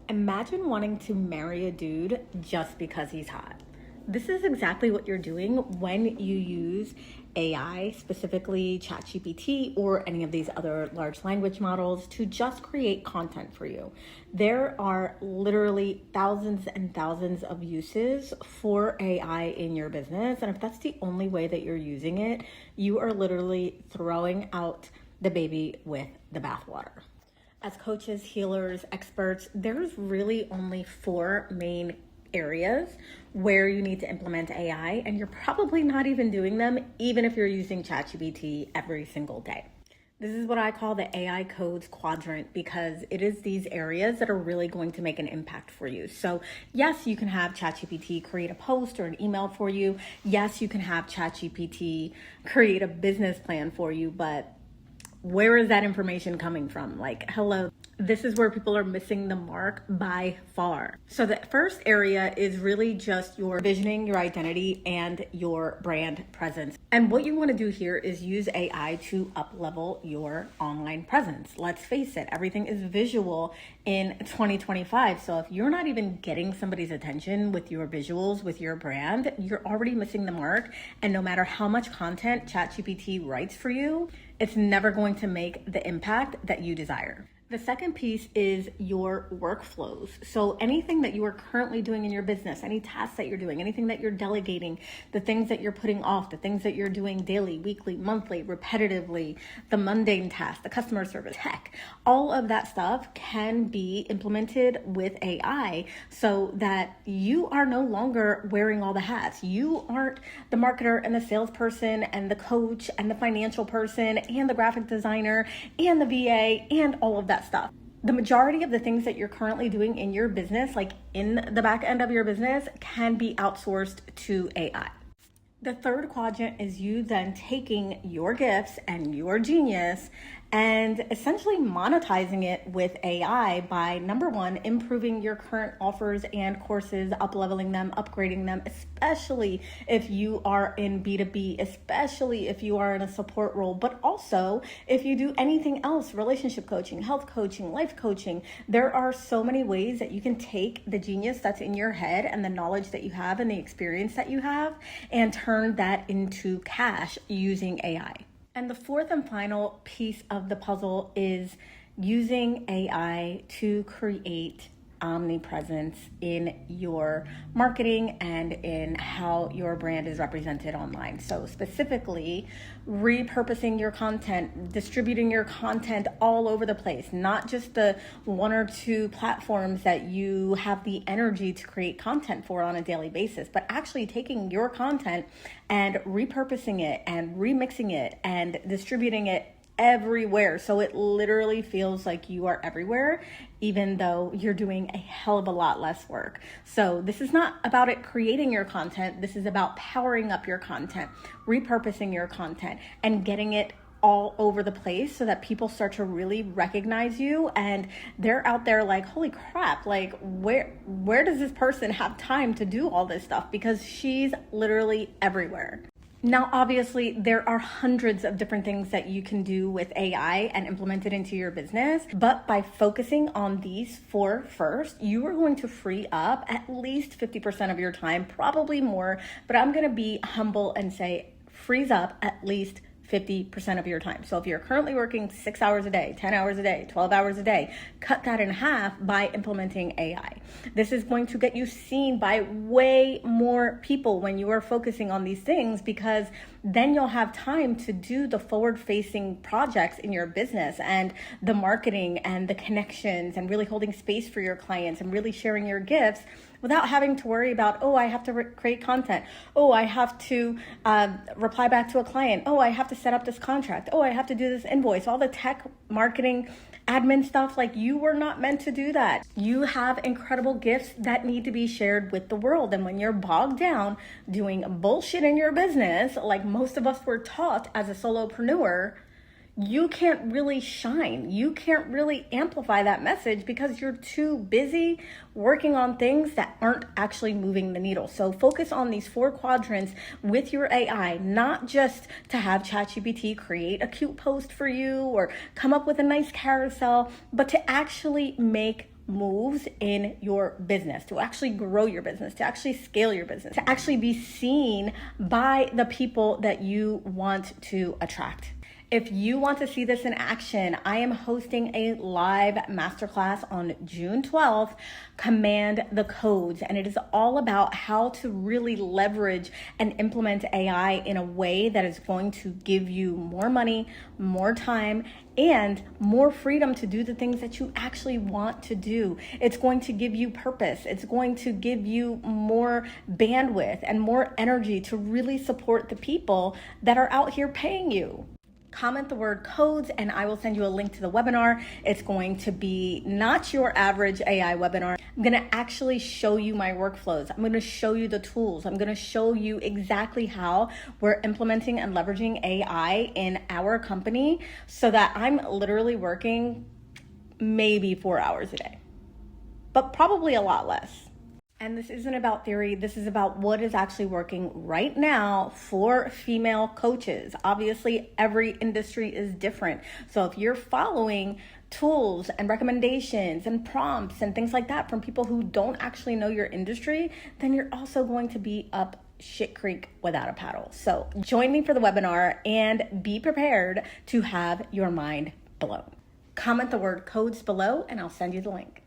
Imagine wanting to marry a dude just because he's hot. This is exactly what you're doing when you use AI, specifically ChatGPT or any of these other large language models, to just create content for you. There are literally thousands and thousands of uses for AI in your business. And if that's the only way that you're using it, you are literally throwing out the baby with the bathwater. As coaches, healers, experts, there's really only four main areas where you need to implement AI, and you're probably not even doing them, even if you're using ChatGPT every single day. This is what I call the AI codes quadrant, because it is these areas that are really going to make an impact for you. So yes, you can have ChatGPT create a post or an email for you. Yes, you can have ChatGPT create a business plan for you, but where is that information coming from? Like, hello, this is where people are missing the mark by far. So the first area is really just your visioning, your identity, and your brand presence. And what you want to do here is use AI to up-level your online presence. Let's face it, everything is visual in 2025. So if you're not even getting somebody's attention with your visuals, with your brand, you're already missing the mark. And no matter how much content ChatGPT writes for you, it's never going to make the impact that you desire. The second piece is your workflows. So anything that you are currently doing in your business, any tasks that you're doing, anything that you're delegating, the things that you're putting off, the things that you're doing daily, weekly, monthly, repetitively, the mundane tasks, the customer service, tech, all of that stuff can be implemented with AI so that you are no longer wearing all the hats. You aren't the marketer and the salesperson and the coach and the financial person and the graphic designer and the VA and all of that stuff. The majority of the things that you're currently doing in your business, like in the back end of your business, can be outsourced to AI. The third quadrant is you then taking your gifts and your genius and essentially monetizing it with AI by, number one, improving your current offers and courses, up-leveling them, upgrading them, especially if you are in B2B, especially if you are in a support role, but also if you do anything else, relationship coaching, health coaching, life coaching. There are so many ways that you can take the genius that's in your head and the knowledge that you have and the experience that you have and turn that into cash using AI. And the fourth and final piece of the puzzle is using AI to create omnipresence in your marketing and in how your brand is represented online. So specifically, repurposing your content, distributing your content all over the place, not just the one or two platforms that you have the energy to create content for on a daily basis, but actually taking your content and repurposing it and remixing it and distributing it everywhere. So it literally feels like you are everywhere, even though you're doing a hell of a lot less work. So this is not about it creating your content. This is about powering up your content, repurposing your content, and getting it all over the place so that people start to really recognize you and they're out there like, holy crap, like where does this person have time to do all this stuff? Because she's literally everywhere. Now, obviously, there are hundreds of different things that you can do with AI and implement it into your business. But by focusing on these four first, you are going to free up at least 50% of your time, probably more. But I'm going to be humble and say frees up at least 50% of your time. So if you're currently working 6 hours a day, 10 hours a day, 12 hours a day, cut that in half by implementing AI. This is going to get you seen by way more people when you are focusing on these things, because then you'll have time to do the forward-facing projects in your business and the marketing and the connections and really holding space for your clients and really sharing your gifts without having to worry about, oh, I have to create content. Oh, I have to reply back to a client. Oh, I have to set up this contract. Oh, I have to do this invoice. All the tech, marketing, admin stuff. Like, you were not meant to do that. You have incredible gifts that need to be shared with the world. And when you're bogged down doing bullshit in your business, like most of us were taught as a solopreneur, you can't really shine. You can't really amplify that message because you're too busy working on things that aren't actually moving the needle. So focus on these four quadrants with your AI, not just to have ChatGPT create a cute post for you or come up with a nice carousel, but to actually make moves in your business, to actually grow your business, to actually scale your business, to actually be seen by the people that you want to attract. If you want to see this in action, I am hosting a live masterclass on June 12th, Command the Codes. And it is all about how to really leverage and implement AI in a way that is going to give you more money, more time, and more freedom to do the things that you actually want to do. It's going to give you purpose. It's going to give you more bandwidth and more energy to really support the people that are out here paying you. Comment the word codes and I will send you a link to the webinar. It's going to be not your average AI webinar. I'm going to actually show you my workflows. I'm going to show you the tools. I'm going to show you exactly how we're implementing and leveraging AI in our company so that I'm literally working maybe 4 hours a day, but probably a lot less. And this isn't about theory. This is about what is actually working right now for female coaches. Obviously, every industry is different. So if you're following tools and recommendations and prompts and things like that from people who don't actually know your industry, then you're also going to be up shit creek without a paddle. So join me for the webinar and be prepared to have your mind blown. Comment the word codes below and I'll send you the link.